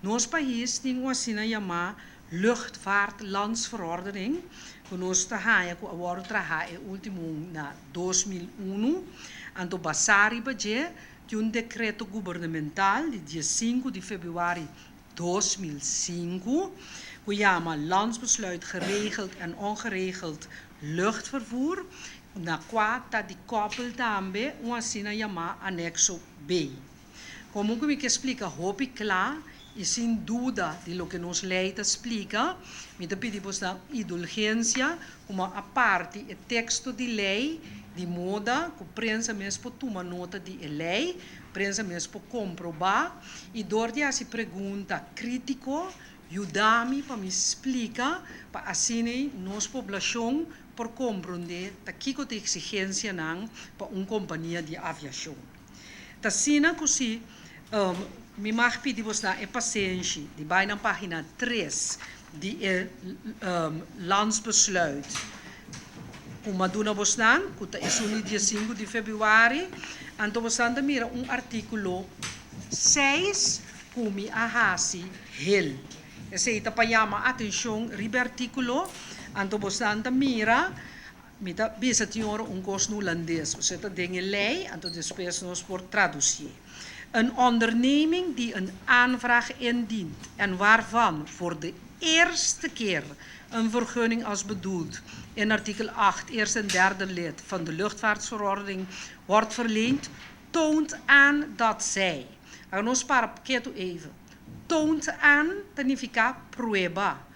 Nos país tem uma sina chamada Luchtvaartlandsverordening, que nós trabalhamos com a hora trabalho último na 2001, anto basari baje de decreto governamental de dia 5 de fevereiro de 2005, que chama Landsbesluit geregeld en ongeregeld luchtvervoer, na qual está de koppel também uma sina chamada anexo B. Como que me explica, hoop ik klaar, e sem dúvida de lo que nos lei explica, me pedimos da indulgência, como a parte, o texto de lei, de moda, que a prensa mesmo toma nota de lei, a prensa mesmo comprovar, e dorde a se pergunta crítico, ajuda-me para me explicar, para assim nossa população por compreender que tipo de exigência não para uma companhia de aviação. Tassina così mi mag pedir vos na paciência de bij na página 3 de landsbesluit. Como duna vos dan, que é o dia 5 de fevereiro, então vos dan mira artículo 6 como a hasi hel. Esse ita pa chama atenção ribe artículo, então vos dan mira mita bisa senhor kurs holandês. Ou seja, dingen lei, en tot después nos por traducir. Een onderneming die een aanvraag indient en waarvan voor de eerste keer een vergunning als bedoeld in artikel 8, eerste en derde lid van de luchtvaartverordening wordt verleend, toont aan dat zij, nos para quieto even, toont aan significa prueba.